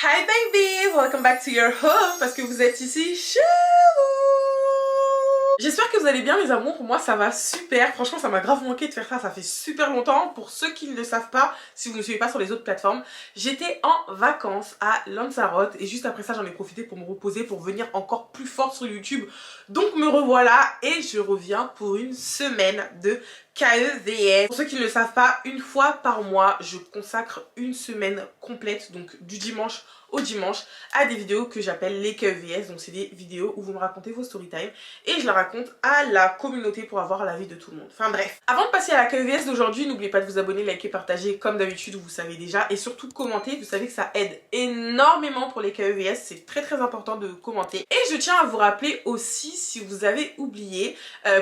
Hi baby, welcome back to your home parce que vous êtes ici chez vous. J'espère que vous allez bien les amours, moi ça va super, franchement ça m'a grave manqué de faire ça fait super longtemps. Pour ceux qui ne le savent pas, si vous ne me suivez pas sur les autres plateformes, j'étais en vacances à Lanzarote et juste après ça j'en ai profité pour me reposer, pour venir encore plus fort sur YouTube. Donc me revoilà et je reviens pour une semaine de KEVS. Pour ceux qui ne le savent pas, une fois par mois, je consacre une semaine complète, donc du dimanche au dimanche, à des vidéos que j'appelle les KEVS. Donc c'est des vidéos où vous me racontez vos story time et je la raconte à la communauté pour avoir l'avis de tout le monde. Enfin bref. Avant de passer à la KEVS d'aujourd'hui, n'oubliez pas de vous abonner, liker, partager comme d'habitude, vous savez déjà, et surtout commenter. Vous savez que ça aide énormément pour les KEVS, c'est très important de commenter. Et je tiens à vous rappeler aussi, si vous avez oublié,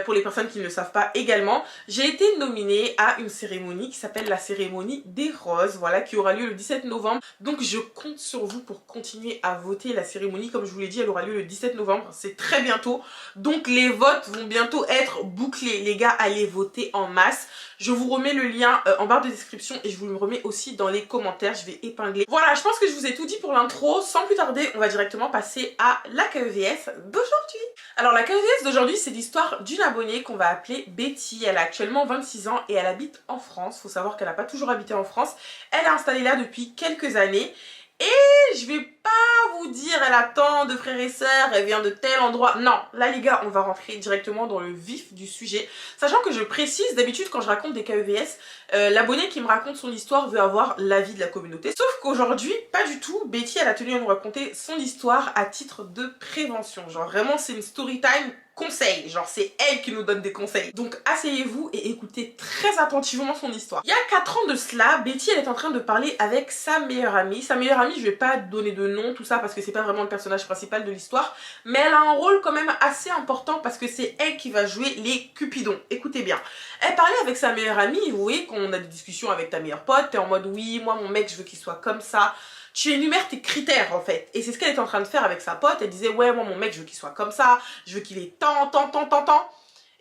pour les personnes qui ne le savent pas également, j'ai été nominée à une cérémonie qui s'appelle la cérémonie des roses, voilà, qui aura lieu le 17 novembre. Donc je compte sur vous pour continuer à voter. La cérémonie, comme je vous l'ai dit, elle aura lieu le 17 novembre, c'est très bientôt. Donc les votes vont bientôt être bouclés. Les gars, allez voter en masse. Je vous remets le lien en barre de description et je vous le remets aussi dans les commentaires, je vais épingler. Voilà, je pense que je vous ai tout dit pour l'intro. Sans plus tarder, on va directement passer à la KEVS d'aujourd'hui. Alors la KEVS d'aujourd'hui, c'est l'histoire d'une abonnée qu'on va appeler Betty. Elle a actuellement 26 ans et elle habite en France. Faut savoir qu'elle n'a pas toujours habité en France. Elle est installée là depuis quelques années. Et je vais pas vous dire elle a tant de frères et sœurs, elle vient de tel endroit. Non, là les gars, on va rentrer directement dans le vif du sujet. Sachant que je précise, d'habitude quand je raconte des KEVS, l'abonné qui me raconte son histoire veut avoir l'avis de la communauté. Sauf qu'aujourd'hui, pas du tout. Betty, elle a tenu à nous raconter son histoire à titre de prévention. Genre vraiment, c'est une story time conseil, genre c'est elle qui nous donne des conseils. Donc asseyez-vous et écoutez très attentivement son histoire. Il y a 4 ans de cela, Betty elle est en train de parler avec sa meilleure amie. Sa meilleure amie, je vais pas donner de nom, tout ça, parce que c'est pas vraiment le personnage principal de l'histoire, mais elle a un rôle quand même assez important parce que c'est elle qui va jouer les Cupidons. Écoutez bien. Elle parlait avec sa meilleure amie, et vous voyez qu'on a des discussions avec ta meilleure pote, t'es en mode oui, moi mon mec je veux qu'il soit comme ça. Tu énumères tes critères en fait. Et c'est ce qu'elle était en train de faire avec sa pote. Elle disait ouais moi mon mec je veux qu'il soit comme ça. Je veux qu'il ait tant.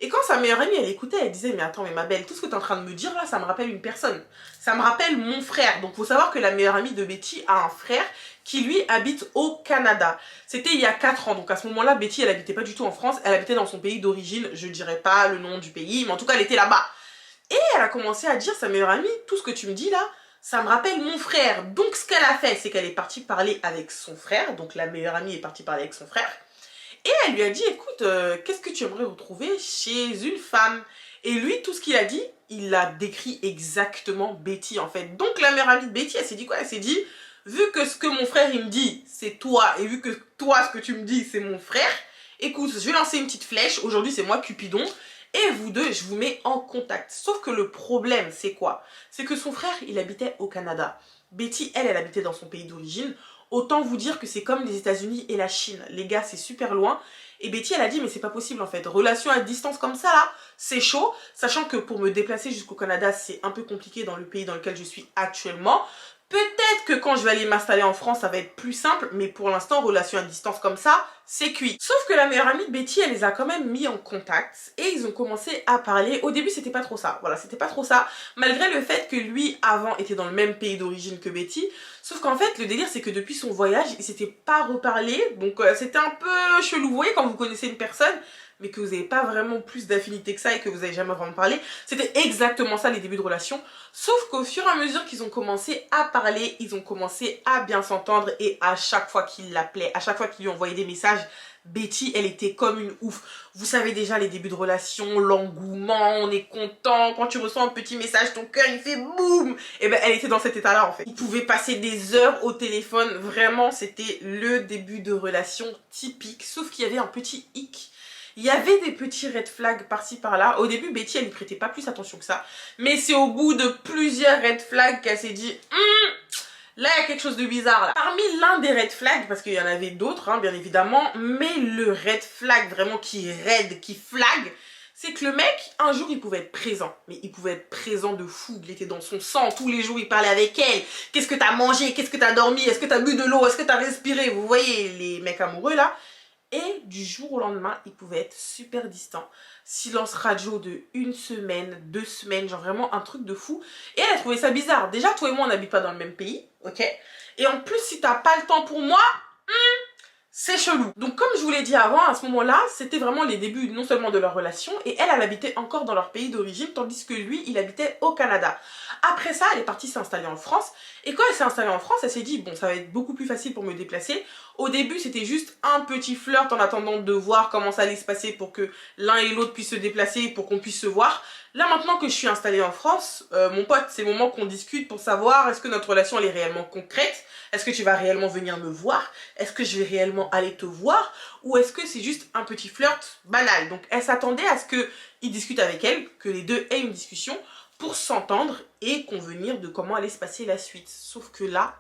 Et quand sa meilleure amie elle écoutait, elle disait mais attends mais ma belle, tout ce que tu es en train de me dire là ça me rappelle une personne. Ça me rappelle mon frère. Donc faut savoir que la meilleure amie de Betty a un frère qui lui habite au Canada. C'était il y a 4 ans. Donc à ce moment là Betty elle habitait pas du tout en France. Elle habitait dans son pays d'origine. Je dirais pas le nom du pays mais en tout cas elle était là-bas. Et elle a commencé à dire sa meilleure amie, tout ce que tu me dis là, ça me rappelle mon frère. Donc ce qu'elle a fait, c'est qu'elle est partie parler avec son frère. Donc la meilleure amie est partie parler avec son frère. Et elle lui a dit, écoute, qu'est-ce que tu aimerais retrouver chez une femme? Et lui, tout ce qu'il a dit, il a décrit exactement Betty en fait. Donc la meilleure amie de Betty, elle s'est dit quoi? Elle s'est dit, vu que ce que mon frère il me dit, c'est toi. Et vu que toi, ce que tu me dis, c'est mon frère. Écoute, je vais lancer une petite flèche. Aujourd'hui, c'est moi Cupidon. Et vous deux, je vous mets en contact. Sauf que le problème, c'est quoi? C'est que son frère, il habitait au Canada. Betty, elle habitait dans son pays d'origine. Autant vous dire que c'est comme les États-Unis et la Chine. Les gars, c'est super loin. Et Betty, elle a dit, mais c'est pas possible en fait. Relation à distance comme ça, là, c'est chaud. Sachant que pour me déplacer jusqu'au Canada, c'est un peu compliqué dans le pays dans lequel je suis actuellement. Peut-être que quand je vais aller m'installer en France, ça va être plus simple, mais pour l'instant, relation à distance comme ça, c'est cuit. Sauf que la meilleure amie de Betty, elle les a quand même mis en contact et ils ont commencé à parler. Au début, c'était pas trop ça. Voilà, c'était pas trop ça. Malgré le fait que lui, avant, était dans le même pays d'origine que Betty. Sauf qu'en fait, le délire, c'est que depuis son voyage, il s'était pas reparlé. Donc, c'était un peu chelou. Vous voyez, quand vous connaissez une personne, mais que vous n'avez pas vraiment plus d'affinité que ça et que vous n'avez jamais vraiment parlé. C'était exactement ça les débuts de relation. Sauf qu'au fur et à mesure qu'ils ont commencé à parler, ils ont commencé à bien s'entendre et à chaque fois qu'il l'appelait, à chaque fois qu'il lui envoyait des messages, Betty, elle était comme une ouf. Vous savez déjà les débuts de relation, l'engouement, on est content. Quand tu reçois un petit message, ton cœur il fait boum. Et ben elle était dans cet état-là en fait. Ils pouvaient passer des heures au téléphone. Vraiment, c'était le début de relation typique. Sauf qu'il y avait un petit hic. Il y avait des petits red flags par-ci par-là. Au début, Betty, elle n'y prêtait pas plus attention que ça. Mais c'est au bout de plusieurs red flags qu'elle s'est dit là, il y a quelque chose de bizarre là. Parmi l'un des red flags, parce qu'il y en avait d'autres, hein, bien évidemment, mais le red flag vraiment qui flag, c'est que le mec, un jour, il pouvait être présent. Mais il pouvait être présent de fou. Il était dans son sang. Tous les jours, il parlait avec elle. Qu'est-ce que t'as mangé? Qu'est-ce que t'as dormi? Est-ce que t'as bu de l'eau? Est-ce que t'as respiré? Vous voyez les mecs amoureux là? Et du jour au lendemain, il pouvait être super distant. Silence radio de 1 semaine, 2 semaines, genre vraiment un truc de fou. Et elle a trouvé ça bizarre. Déjà, toi et moi, on n'habite pas dans le même pays. ok? Et en plus, si t'as pas le temps pour moi, c'est chelou. Donc comme je vous l'ai dit avant, à ce moment-là, c'était vraiment les débuts non seulement de leur relation, et elle habitait encore dans leur pays d'origine, tandis que lui, il habitait au Canada. Après ça, elle est partie s'installer en France, et quand elle s'est installée en France, elle s'est dit, bon, ça va être beaucoup plus facile pour me déplacer. Au début, c'était juste un petit flirt en attendant de voir comment ça allait se passer pour que l'un et l'autre puissent se déplacer, pour qu'on puisse se voir. Là, maintenant que je suis installée en France, mon pote, c'est le moment qu'on discute pour savoir est-ce que notre relation elle est réellement concrète. Est-ce que tu vas réellement venir me voir? Est-ce que je vais réellement aller te voir? Ou est-ce que c'est juste un petit flirt banal? Donc elle s'attendait à ce qu'il discute avec elle, que les deux aient une discussion pour s'entendre et convenir de comment allait se passer la suite. Sauf que là,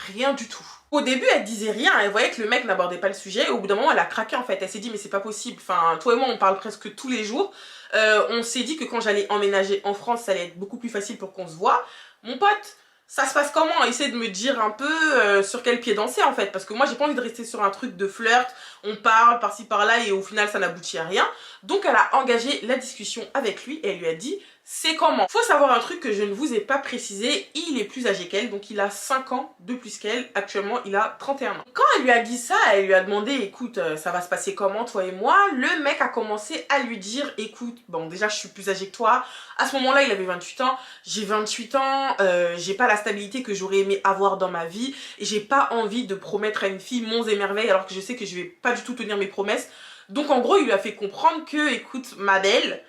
rien du tout. Au début, elle disait rien, elle voyait que le mec n'abordait pas le sujet. Au bout d'un moment, elle a craqué en fait. Elle s'est dit mais c'est pas possible. Enfin, toi et moi, on parle presque tous les jours. On s'est dit que quand j'allais emménager en France, ça allait être beaucoup plus facile pour qu'on se voit. Mon pote, ça se passe comment? Essaie de me dire un peu sur quel pied danser en fait, parce que moi j'ai pas envie de rester sur un truc de flirt, on parle par-ci par-là et au final ça n'aboutit à rien. Donc elle a engagé la discussion avec lui et elle lui a dit c'est comment. Faut savoir un truc que je ne vous ai pas précisé, il est plus âgé qu'elle, donc il a 5 ans de plus qu'elle, actuellement il a 31 ans. Quand elle lui a dit ça, elle lui a demandé écoute ça va se passer comment toi et moi? Le mec a commencé à lui dire écoute, bon déjà je suis plus âgé que toi, à ce moment là il avait 28 ans, j'ai 28 ans, j'ai pas la stabilité que j'aurais aimé avoir dans ma vie et j'ai pas envie de promettre à une fille monts et merveilles alors que je sais que je vais pas du tout tenir mes promesses. Donc en gros il lui a fait comprendre que écoute ma belle,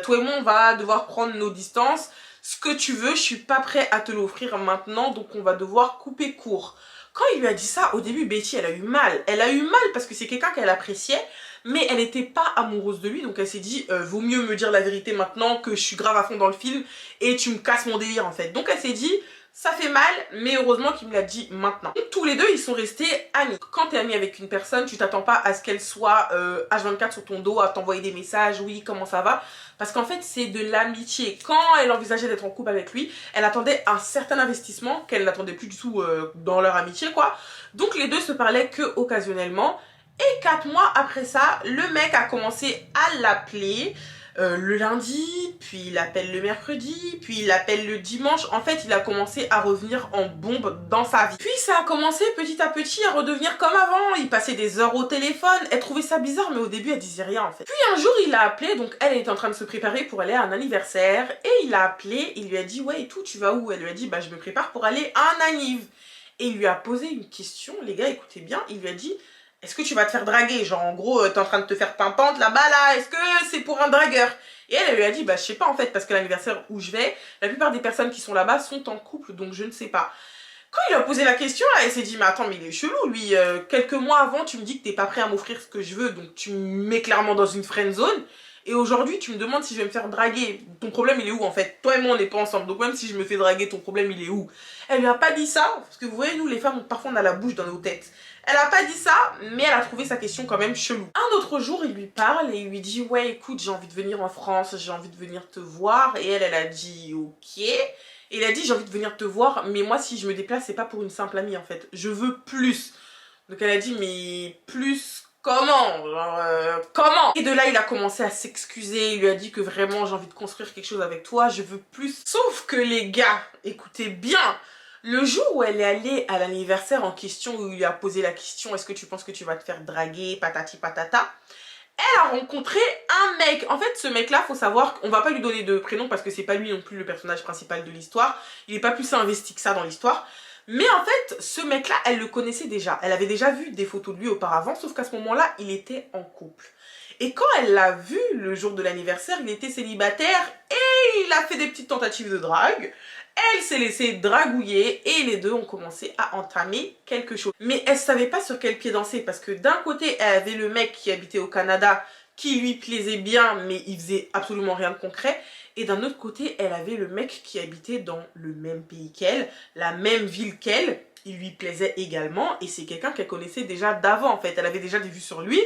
toi et moi on va devoir prendre nos distances, ce que tu veux je suis pas prêt à te l'offrir maintenant donc on va devoir couper court. Quand il lui a dit ça, au début Betty elle a eu mal, parce que c'est quelqu'un qu'elle appréciait mais elle n'était pas amoureuse de lui donc elle s'est dit vaut mieux me dire la vérité maintenant que je suis grave à fond dans le film et tu me casses mon délire en fait. Donc elle s'est dit ça fait mal, mais heureusement qu'il me l'a dit maintenant. Et tous les deux, ils sont restés amis. Quand t'es ami avec une personne, tu t'attends pas à ce qu'elle soit H24 sur ton dos, à t'envoyer des messages, oui, comment ça va? Parce qu'en fait, c'est de l'amitié. Quand elle envisageait d'être en couple avec lui, elle attendait un certain investissement qu'elle n'attendait plus du tout dans leur amitié, quoi. Donc les deux se parlaient que occasionnellement. Et 4 mois après ça, le mec a commencé à l'appeler le lundi, puis il l'appelle le mercredi, puis il l'appelle le dimanche. En fait, il a commencé à revenir en bombe dans sa vie. Puis ça a commencé petit à petit à redevenir comme avant. Il passait des heures au téléphone. Elle trouvait ça bizarre, mais au début, elle disait rien en fait. Puis un jour, il l'a appelé, donc elle était en train de se préparer pour aller à un anniversaire. Et il l'a appelé, il lui a dit « Ouais, et tout, tu vas où ?» Elle lui a dit « Bah, je me prépare pour aller à un anniv. » Et il lui a posé une question, les gars, écoutez bien, il lui a dit est-ce que tu vas te faire draguer? Genre en gros t'es en train de te faire pimpante là-bas là, est-ce que c'est pour un dragueur? Et elle lui a dit bah je sais pas en fait parce que l'anniversaire où je vais, la plupart des personnes qui sont là-bas sont en couple donc je ne sais pas. Quand il a posé la question là, elle s'est dit mais attends mais il est chelou lui, quelques mois avant tu me dis que t'es pas prêt à m'offrir ce que je veux donc tu me mets clairement dans une friend zone. Et aujourd'hui, tu me demandes si je vais me faire draguer. Ton problème, il est où en fait? Toi et moi, on n'est pas ensemble. Donc même si je me fais draguer, ton problème, il est où? Elle lui a pas dit ça. Parce que vous voyez, nous, les femmes, parfois, on a la bouche dans nos têtes. Elle a pas dit ça, mais elle a trouvé sa question quand même chelou. Un autre jour, il lui parle et il lui dit « Ouais, écoute, j'ai envie de venir en France, j'ai envie de venir te voir. » Et elle a dit « Ok. » Et il a dit « J'ai envie de venir te voir, mais moi, si je me déplace, c'est pas pour une simple amie, en fait. Je veux plus. » Donc elle a dit « Mais plus comment? Genre, comment ?» Et de là, il a commencé à s'excuser. Il lui a dit que vraiment, j'ai envie de construire quelque chose avec toi, je veux plus. Sauf que les gars, écoutez bien, le jour où elle est allée à l'anniversaire en question, où il lui a posé la question « Est-ce que tu penses que tu vas te faire draguer? Patati patata », elle a rencontré un mec. En fait, ce mec-là, faut savoir qu'on va pas lui donner de prénom parce que c'est pas lui non plus le personnage principal de l'histoire. Il est pas plus investi que ça dans l'histoire. Mais en fait, ce mec-là, elle le connaissait déjà. Elle avait déjà vu des photos de lui auparavant, sauf qu'à ce moment-là, il était en couple. Et quand elle l'a vu le jour de l'anniversaire, il était célibataire et il a fait des petites tentatives de drague. Elle s'est laissée dragouiller et les deux ont commencé à entamer quelque chose. Mais elle savait pas sur quel pied danser parce que d'un côté, elle avait le mec qui habitait au Canada qui lui plaisait bien mais il faisait absolument rien de concret. Et d'un autre côté, elle avait le mec qui habitait dans le même pays qu'elle, la même ville qu'elle. Il lui plaisait également et c'est quelqu'un qu'elle connaissait déjà d'avant en fait. Elle avait déjà des vues sur lui.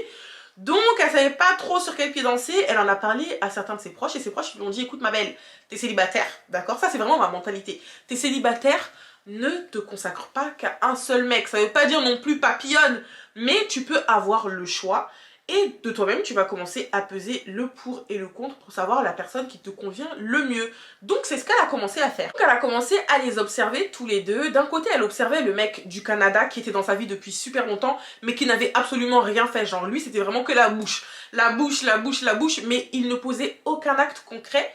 Donc elle savait pas trop sur quel pied danser, elle en a parlé à certains de ses proches et ses proches lui ont dit écoute ma belle, t'es célibataire, d'accord? Ça c'est vraiment ma mentalité. T'es célibataire, ne te consacre pas qu'à un seul mec. Ça veut pas dire non plus papillonne, mais tu peux avoir le choix. Et de toi-même, tu vas commencer à peser le pour et le contre pour savoir la personne qui te convient le mieux. Donc c'est ce qu'elle a commencé à faire. Donc elle a commencé à les observer tous les deux. D'un côté, elle observait le mec du Canada qui était dans sa vie depuis super longtemps, mais qui n'avait absolument rien fait. Genre lui, c'était vraiment que la bouche. La bouche, la bouche, la bouche, mais il ne posait aucun acte concret.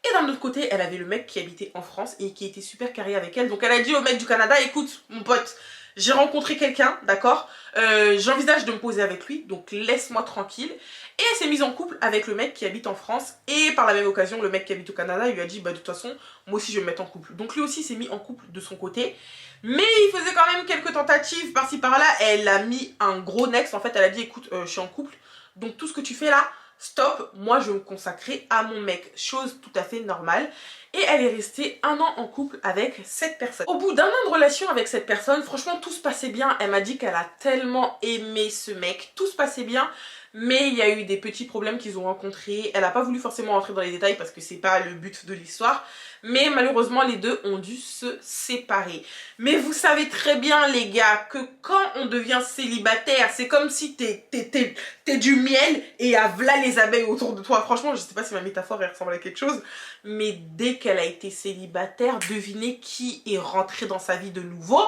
Et d'un autre côté, elle avait le mec qui habitait en France et qui était super carré avec elle. Donc elle a dit au mec du Canada, écoute mon pote, j'ai rencontré quelqu'un, d'accord, j'envisage de me poser avec lui, donc laisse-moi tranquille. Et elle s'est mise en couple avec le mec qui habite en France. Et par la même occasion, le mec qui habite au Canada, il lui a dit, bah de toute façon, moi aussi je vais me mettre en couple. Donc lui aussi s'est mis en couple de son côté. Mais il faisait quand même quelques tentatives par-ci par-là. Elle a mis un gros next, en fait elle a dit, écoute, je suis en couple, donc tout ce que tu fais là, stop, moi je vais me consacrer à mon mec. Chose tout à fait normale. Et elle est restée 1 an en couple avec cette personne. Au bout d'1 an de relation avec cette personne, franchement tout se passait bien. Elle m'a dit qu'elle a tellement aimé ce mec. Tout se passait bien. Mais il y a eu des petits problèmes qu'ils ont rencontrés. Elle n'a pas voulu forcément rentrer dans les détails parce que c'est pas le but de l'histoire. Mais malheureusement, les deux ont dû se séparer. Mais vous savez très bien, les gars, que quand on devient célibataire, c'est comme si t'es du miel et à v'là les abeilles autour de toi. Franchement, je sais pas si ma métaphore elle ressemble à quelque chose. Mais dès qu'elle a été célibataire, devinez qui est rentré dans sa vie de nouveau?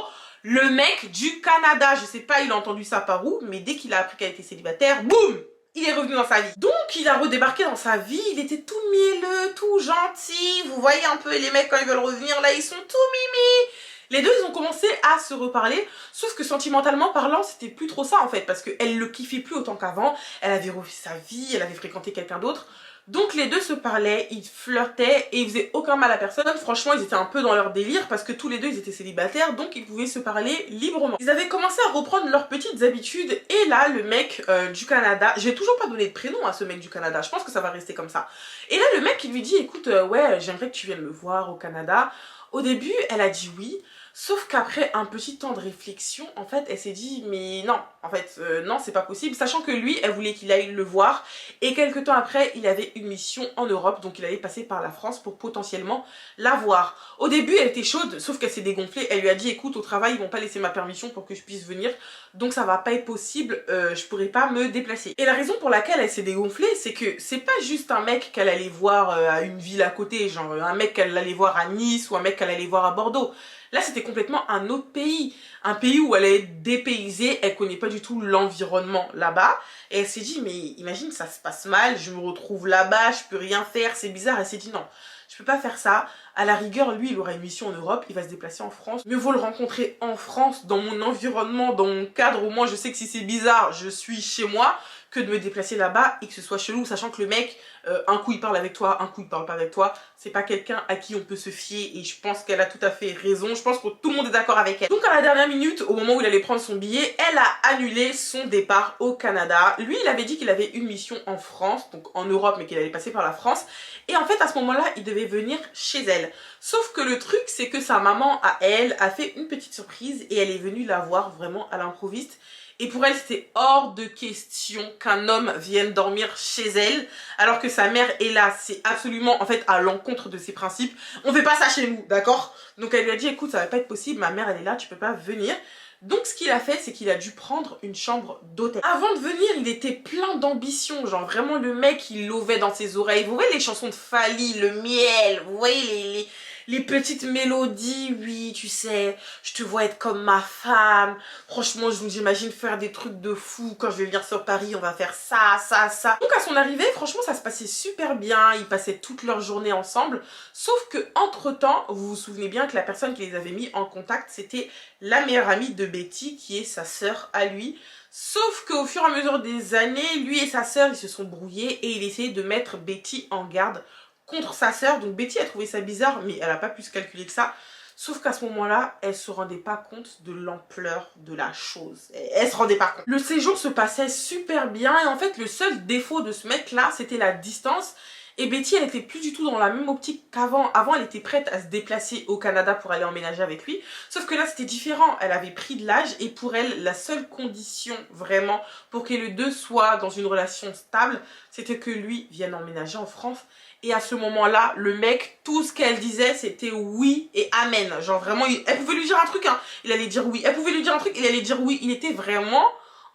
Le mec du Canada. Je sais pas, il a entendu ça par où, mais dès qu'il a appris qu'elle était célibataire, boum, il est revenu dans sa vie. Donc il a redébarqué dans sa vie, il était tout mielleux, tout gentil. Vous voyez un peu les mecs quand ils veulent revenir, là ils sont tout mimi. Les deux ils ont commencé à se reparler, sauf que sentimentalement parlant c'était plus trop ça en fait, parce qu'elle le kiffait plus autant qu'avant, elle avait refait sa vie, elle avait fréquenté quelqu'un d'autre. Donc les deux se parlaient, ils flirtaient et ils faisaient aucun mal à personne. Franchement ils étaient un peu dans leur délire parce que tous les deux ils étaient célibataires, donc ils pouvaient se parler librement. Ils avaient commencé à reprendre leurs petites habitudes et là le mec du Canada, j'ai toujours pas donné de prénom à ce mec du Canada, je pense que ça va rester comme ça. Et là le mec il lui dit écoute ouais j'aimerais que tu viennes me voir au Canada. Au début elle a dit oui. Sauf qu'après un petit temps de réflexion, en fait, elle s'est dit, mais non, en fait, non, c'est pas possible. Sachant que lui, elle voulait qu'il aille le voir. Et quelques temps après, il avait une mission en Europe, donc il allait passer par la France pour potentiellement la voir. Au début, elle était chaude, sauf qu'elle s'est dégonflée. Elle lui a dit, écoute, au travail, ils vont pas laisser ma permission pour que je puisse venir. Donc ça va pas être possible, je pourrais pas me déplacer. Et la raison pour laquelle elle s'est dégonflée, c'est que c'est pas juste un mec qu'elle allait voir à une ville à côté, genre un mec qu'elle allait voir à Nice ou un mec qu'elle allait voir à Bordeaux. Là, c'était complètement un autre pays. Un pays où elle est dépaysée, elle connaît pas du tout l'environnement là-bas. Et elle s'est dit, mais imagine, ça se passe mal, je me retrouve là-bas, je peux rien faire, c'est bizarre. Elle s'est dit, non, je peux pas faire ça. À la rigueur, lui, il aura une mission en Europe, il va se déplacer en France. Mieux vaut le rencontrer en France, dans mon environnement, dans mon cadre, où moi, je sais que si c'est bizarre, je suis chez moi, que de me déplacer là-bas et que ce soit chelou, sachant que le mec, un coup il parle avec toi, un coup il parle pas avec toi. C'est pas quelqu'un à qui on peut se fier et je pense qu'elle a tout à fait raison. Je pense que tout le monde est d'accord avec elle. Donc à la dernière minute, au moment où il allait prendre son billet, elle a annulé son départ au Canada. Lui, il avait dit qu'il avait une mission en France, donc en Europe, mais qu'il allait passer par la France. Et en fait, à ce moment-là, il devait venir chez elle. Sauf que le truc, c'est que sa maman, à elle, a fait une petite surprise et elle est venue la voir vraiment à l'improviste. Et pour elle, c'était hors de question qu'un homme vienne dormir chez elle, alors que sa mère est là. C'est absolument, en fait, à l'encontre de ses principes. On fait pas ça chez nous, d'accord? Donc elle lui a dit, écoute, ça va pas être possible, ma mère, elle est là, tu peux pas venir. Donc ce qu'il a fait, c'est qu'il a dû prendre une chambre d'hôtel. Avant de venir, il était plein d'ambition. Genre vraiment, le mec, il lovait dans ses oreilles. Vous voyez les chansons de Fally, le miel, vous voyez les petites mélodies, oui, tu sais, je te vois être comme ma femme. Franchement, je vous imagine faire des trucs de fou. Quand je vais venir sur Paris, on va faire ça, ça, ça. Donc à son arrivée, franchement, ça se passait super bien. Ils passaient toute leur journée ensemble. Sauf que entre-temps, vous vous souvenez bien que la personne qui les avait mis en contact, c'était la meilleure amie de Betty, qui est sa sœur à lui. Sauf qu'au fur et à mesure des années, lui et sa sœur, ils se sont brouillés et il essayait de mettre Betty en garde contre sa sœur. Donc Betty a trouvé ça bizarre, mais elle n'a pas pu se calculer que ça. Sauf qu'à ce moment-là, elle se rendait pas compte de l'ampleur de la chose. Elle se rendait pas compte. Le séjour se passait super bien et en fait, le seul défaut de ce mec-là, c'était la distance. Et Betty, elle était plus du tout dans la même optique qu'avant. Avant, elle était prête à se déplacer au Canada pour aller emménager avec lui. Sauf que là, c'était différent. Elle avait pris de l'âge et pour elle, la seule condition vraiment pour que les deux soient dans une relation stable, c'était que lui vienne emménager en France. Et à ce moment-là, le mec, tout ce qu'elle disait, c'était oui et amen. Genre vraiment, elle pouvait lui dire un truc, hein, il allait dire oui. Elle pouvait lui dire un truc, il allait dire oui. Il était vraiment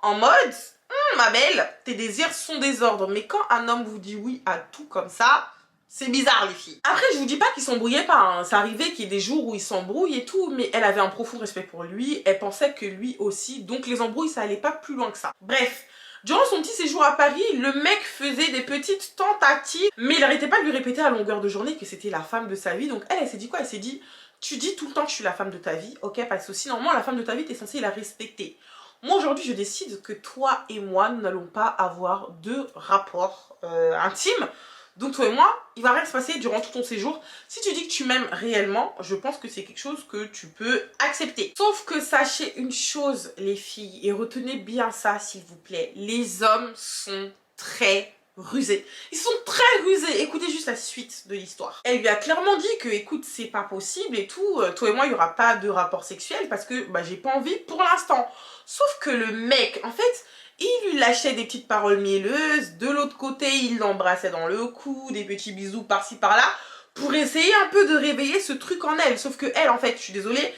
en mode... ma belle, tes désirs sont des ordres. Mais quand un homme vous dit oui à tout comme ça, c'est bizarre les filles. Après je vous dis pas qu'ils s'embrouillaient pas, hein. Ça arrivait qu'il y ait des jours où ils s'embrouillent et tout, mais elle avait un profond respect pour lui, elle pensait que lui aussi, donc les embrouilles ça allait pas plus loin que ça. Bref, durant son petit séjour à Paris, le mec faisait des petites tentatives, mais il arrêtait pas de lui répéter à longueur de journée que c'était la femme de sa vie. Donc elle s'est dit quoi? Elle s'est dit, tu dis tout le temps que je suis la femme de ta vie, ok, pas de souci, normalement la femme de ta vie t'es censée la respecter. Moi aujourd'hui je décide que toi et moi nous n'allons pas avoir de rapport intime. Donc toi et moi, il va rien se passer durant tout ton séjour. Si tu dis que tu m'aimes réellement, je pense que c'est quelque chose que tu peux accepter. Sauf que sachez une chose les filles, et retenez bien ça s'il vous plaît, les hommes sont très rusés. Ils sont très rusés. Écoutez juste la suite de l'histoire. Elle lui a clairement dit que écoute c'est pas possible et tout, toi et moi il y aura pas de rapport sexuel parce que bah, j'ai pas envie pour l'instant. Sauf que le mec, en fait, il lui lâchait des petites paroles mielleuses, de l'autre côté il l'embrassait dans le cou, des petits bisous par-ci par-là, pour essayer un peu de réveiller ce truc en elle. Sauf que elle, en fait, je suis désolée,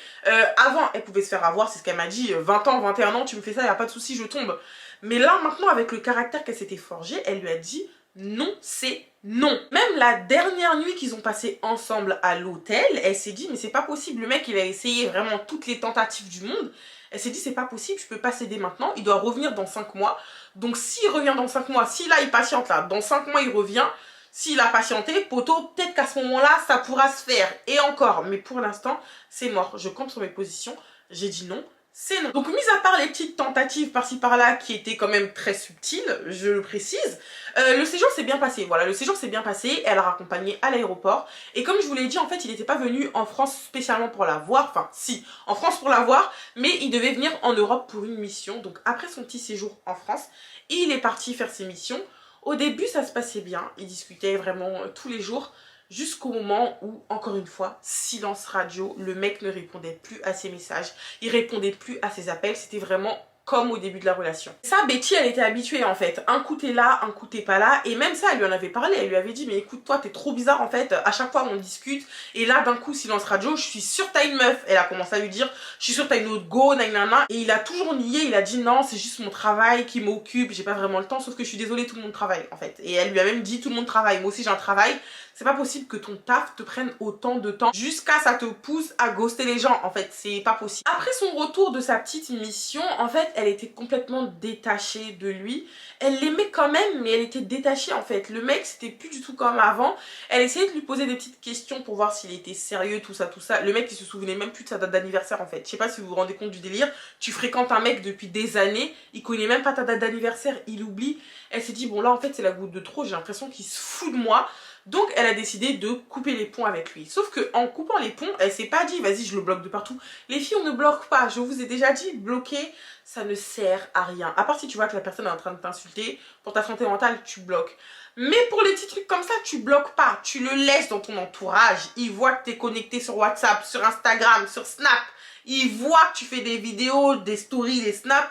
avant elle pouvait se faire avoir, c'est ce qu'elle m'a dit, 20 ans, 21 ans, tu me fais ça, y a pas de souci, je tombe. Mais là, maintenant, avec le caractère qu'elle s'était forgé, elle lui a dit non, c'est non. Même la dernière nuit qu'ils ont passé ensemble à l'hôtel, elle s'est dit mais c'est pas possible, le mec il a essayé vraiment toutes les tentatives du monde. Elle s'est dit c'est pas possible, je peux pas céder maintenant, il doit revenir dans 5 mois. Donc s'il revient dans 5 mois, si là il patiente là, dans 5 mois il revient, s'il a patienté, poteau, peut-être qu'à ce moment-là ça pourra se faire. Et encore, mais pour l'instant c'est mort, je compte sur mes positions, j'ai dit non. C'est non. Donc mis à part les petites tentatives par-ci par-là qui étaient quand même très subtiles, je le précise, le séjour s'est bien passé. Voilà, le séjour s'est bien passé, elle l'a raccompagné à l'aéroport. Et comme je vous l'ai dit, en fait, il n'était pas venu en France spécialement pour la voir. Enfin, si, en France pour la voir, mais il devait venir en Europe pour une mission. Donc après son petit séjour en France, il est parti faire ses missions. Au début, ça se passait bien, ils discutaient vraiment tous les jours. Jusqu'au moment où, encore une fois, silence radio, le mec ne répondait plus à ses messages, il répondait plus à ses appels, c'était vraiment comme au début de la relation. Ça, Betty, elle était habituée en fait, un coup t'es là, un coup t'es pas là, et même ça, elle lui en avait parlé, elle lui avait dit mais écoute toi, t'es trop bizarre en fait, à chaque fois on discute, et là d'un coup, silence radio, je suis sûre t'as une meuf, elle a commencé à lui dire, je suis sûre t'as une autre go, nanana, et il a toujours nié, il a dit non, c'est juste mon travail qui m'occupe, j'ai pas vraiment le temps, sauf que je suis désolée, tout le monde travaille en fait, et elle lui a même dit tout le monde travaille, moi aussi j'ai un travail. C'est pas possible que ton taf te prenne autant de temps jusqu'à ça te pousse à ghoster les gens. En fait, c'est pas possible. Après son retour de sa petite mission, en fait, elle était complètement détachée de lui. Elle l'aimait quand même, mais elle était détachée en fait. Le mec, c'était plus du tout comme avant. Elle essayait de lui poser des petites questions pour voir s'il était sérieux, tout ça, tout ça. Le mec, il se souvenait même plus de sa date d'anniversaire en fait. Je sais pas si vous vous rendez compte du délire. Tu fréquentes un mec depuis des années, il connaît même pas ta date d'anniversaire, il oublie. Elle s'est dit, bon là en fait, c'est la goutte de trop, j'ai l'impression qu'il se fout de moi. Donc elle a décidé de couper les ponts avec lui. Sauf que en coupant les ponts, elle s'est pas dit vas-y je le bloque de partout. Les filles on ne bloque pas, je vous ai déjà dit, bloquer ça ne sert à rien. À part si tu vois que la personne est en train de t'insulter, pour ta santé mentale tu bloques. Mais pour les petits trucs comme ça, tu bloques pas, tu le laisses dans ton entourage. Il voit que tu es connecté sur WhatsApp, sur Instagram, sur Snap. Il voit que tu fais des vidéos, des stories, des snaps.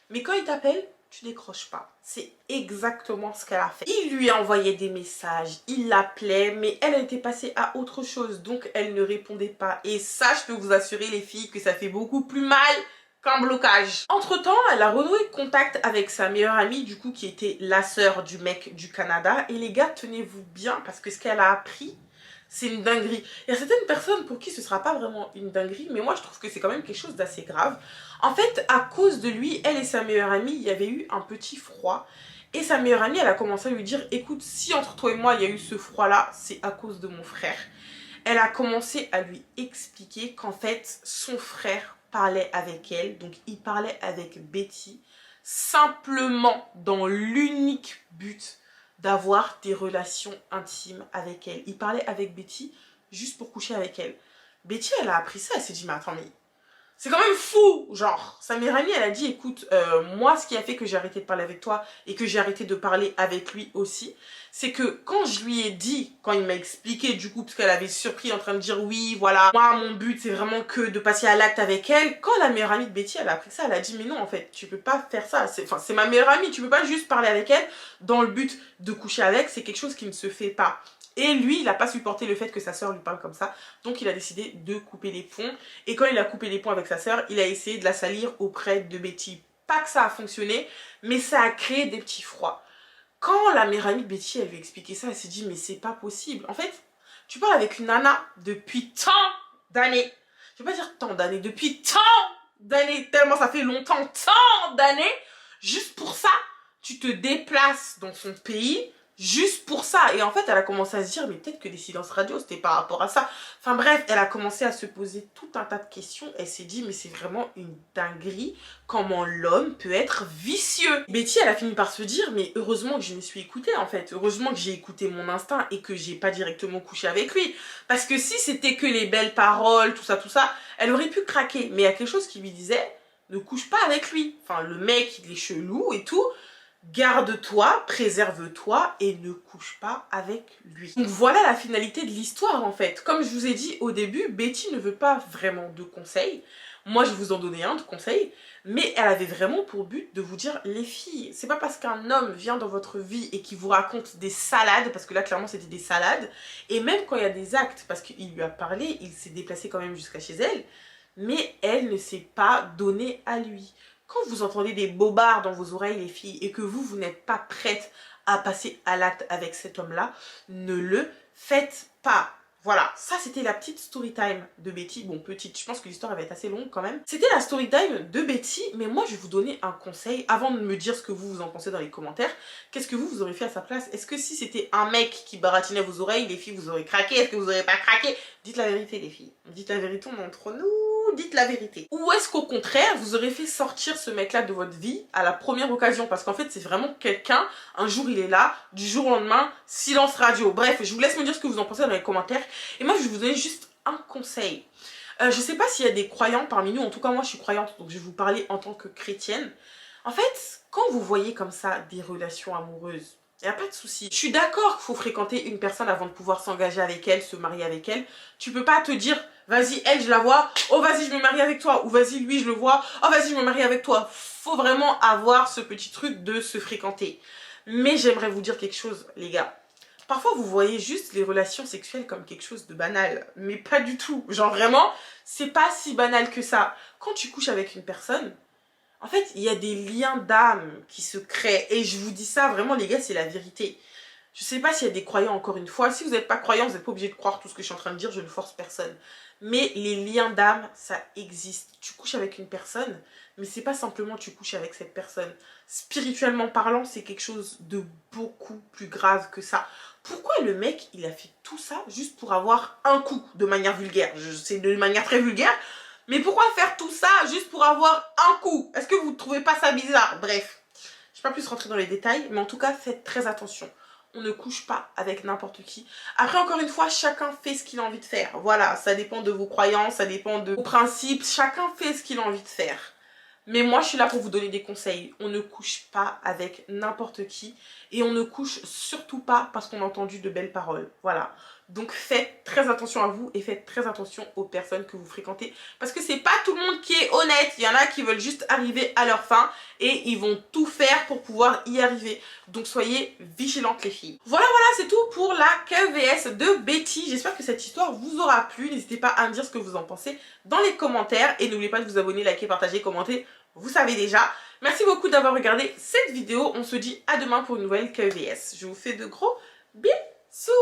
Mais quand il t'appelle, tu décroches pas. C'est exactement ce qu'elle a fait. Il lui a envoyé des messages, il l'appelait, mais elle était passée à autre chose, donc elle ne répondait pas. Et ça, je peux vous assurer les filles que ça fait beaucoup plus mal qu'un blocage. Entre temps, elle a renoué contact avec sa meilleure amie, du coup, qui était la sœur du mec du Canada. Et les gars, tenez-vous bien, parce que ce qu'elle a appris, c'est une dinguerie. Il y a certaines personnes pour qui ce sera pas vraiment une dinguerie, mais moi je trouve que c'est quand même quelque chose d'assez grave. En fait, à cause de lui, elle et sa meilleure amie, il y avait eu un petit froid. Et sa meilleure amie, elle a commencé à lui dire, écoute, si entre toi et moi il y a eu ce froid-là, c'est à cause de mon frère. Elle a commencé à lui expliquer qu'en fait, son frère parlait avec elle, donc il parlait avec Betty, simplement dans l'unique but d'avoir des relations intimes avec elle. Il parlait avec Betty juste pour coucher avec elle. Betty, elle a appris ça, elle s'est dit, mais attends, mais c'est quand même fou, genre. Sa meilleure amie, elle a dit, écoute, moi, ce qui a fait que j'ai arrêté de parler avec toi et que j'ai arrêté de parler avec lui aussi, c'est que quand je lui ai dit, quand il m'a expliqué, du coup, parce qu'elle avait surpris en train de dire, oui, voilà, moi, mon but, c'est vraiment que de passer à l'acte avec elle. Quand la meilleure amie de Betty, elle a appris ça, elle a dit, mais non, en fait, tu peux pas faire ça. Enfin, c'est ma meilleure amie, tu peux pas juste parler avec elle dans le but de coucher avec, c'est quelque chose qui ne se fait pas. Et lui, il n'a pas supporté le fait que sa sœur lui parle comme ça. Donc il a décidé de couper les ponts. Et quand il a coupé les ponts avec sa sœur, il a essayé de la salir auprès de Betty. pas que ça a fonctionné, mais ça a créé des petits froids. Quand la meilleure amie de Betty, elle lui a expliqué ça, elle s'est dit, mais c'est pas possible. En fait, tu parles avec une nana depuis tant d'années. Je vais pas dire tant d'années, depuis tant d'années, tellement ça fait longtemps, tant d'années. Juste pour ça, tu te déplaces dans son pays, juste pour ça. Et en fait, elle a commencé à se dire, mais peut-être que les silences radio, c'était par rapport à ça. Enfin bref, elle a commencé à se poser tout un tas de questions. Elle s'est dit, mais c'est vraiment une dinguerie, comment l'homme peut être vicieux. Betty, elle a fini par se dire, mais heureusement que je me suis écoutée en fait. Heureusement que j'ai écouté mon instinct et que j'ai pas directement couché avec lui. Parce que si c'était que les belles paroles, tout ça, elle aurait pu craquer. Mais il y a quelque chose qui lui disait, ne couche pas avec lui. Enfin, le mec, il est chelou et tout. Garde-toi, préserve-toi et ne couche pas avec lui. Donc voilà la finalité de l'histoire en fait. Comme je vous ai dit au début, Betty ne veut pas vraiment de conseils. Moi je vais vous en donner un de conseil. Mais elle avait vraiment pour but de vous dire, les filles, c'est pas parce qu'un homme vient dans votre vie et qu'il vous raconte des salades, parce que là clairement c'était des salades, et même quand il y a des actes, parce qu'il lui a parlé, il s'est déplacé quand même jusqu'à chez elle, mais elle ne s'est pas donnée à lui. Quand vous entendez des bobards dans vos oreilles, les filles, et que vous n'êtes pas prête à passer à l'acte avec cet homme-là, ne le faites pas. Voilà, ça c'était la petite story time de Betty. Bon, petite, je pense que l'histoire va être assez longue quand même. C'était la story time de Betty, mais moi je vais vous donner un conseil avant de me dire ce que vous en pensez dans les commentaires. Qu'est-ce que vous aurez fait à sa place? Est-ce que si c'était un mec qui baratinait vos oreilles, les filles, vous aurez craqué? Est-ce que vous aurez pas craqué? Dites la vérité, les filles. Dites la vérité, on est entre nous. Dites la vérité. Ou est-ce qu'au contraire, vous aurez fait sortir ce mec-là de votre vie à la première occasion? Parce qu'en fait, c'est vraiment quelqu'un, un jour il est là, du jour au lendemain, silence radio. Bref, je vous laisse me dire ce que vous en pensez dans les commentaires. Et moi, je vais vous donner juste un conseil. Je sais pas s'il y a des croyants parmi nous, en tout cas moi je suis croyante, donc je vais vous parler en tant que chrétienne. En fait, quand vous voyez comme ça des relations amoureuses, il n'y a pas de souci. Je suis d'accord qu'il faut fréquenter une personne avant de pouvoir s'engager avec elle, se marier avec elle. Tu peux pas te dire, vas-y, elle, je la vois, oh vas-y, je me marie avec toi. Ou vas-y, lui, je le vois, oh vas-y, je me marie avec toi. Faut vraiment avoir ce petit truc de se fréquenter. Mais j'aimerais vous dire quelque chose, les gars. Parfois, vous voyez juste les relations sexuelles comme quelque chose de banal. Mais pas du tout. Genre vraiment, c'est pas si banal que ça. Quand tu couches avec une personne, en fait, il y a des liens d'âme qui se créent. Et je vous dis ça, vraiment, les gars, c'est la vérité. Je sais pas s'il y a des croyants, encore une fois. Si vous n'êtes pas croyant, vous n'êtes pas obligé de croire tout ce que je suis en train de dire. Je ne force personne. Mais les liens d'âme, ça existe. Tu couches avec une personne, mais c'est pas simplement tu couches avec cette personne. Spirituellement parlant, c'est quelque chose de beaucoup plus grave que ça. Pourquoi le mec, il a fait tout ça juste pour avoir un coup, de manière vulgaire? C'est de manière très vulgaire. Mais pourquoi faire tout ça juste pour avoir un coup? Est-ce que vous ne trouvez pas ça bizarre? Bref, je ne vais pas plus rentrer dans les détails, mais en tout cas, faites très attention. On ne couche pas avec n'importe qui. Après, encore une fois, chacun fait ce qu'il a envie de faire. Voilà, ça dépend de vos croyances, ça dépend de vos principes. Chacun fait ce qu'il a envie de faire. Mais moi, je suis là pour vous donner des conseils. On ne couche pas avec n'importe qui. Et on ne couche surtout pas parce qu'on a entendu de belles paroles. Voilà. Donc faites très attention à vous et faites très attention aux personnes que vous fréquentez. Parce que c'est pas tout le monde qui est honnête. Il y en a qui veulent juste arriver à leur fin. Et ils vont tout faire pour pouvoir y arriver. Donc soyez vigilantes les filles. Voilà, c'est tout pour la KVS de Betty. J'espère que cette histoire vous aura plu. N'hésitez pas à me dire ce que vous en pensez dans les commentaires. Et n'oubliez pas de vous abonner, liker, partager, commenter. Vous savez déjà. Merci beaucoup d'avoir regardé cette vidéo. On se dit à demain pour une nouvelle KVS. Je vous fais de gros bisous.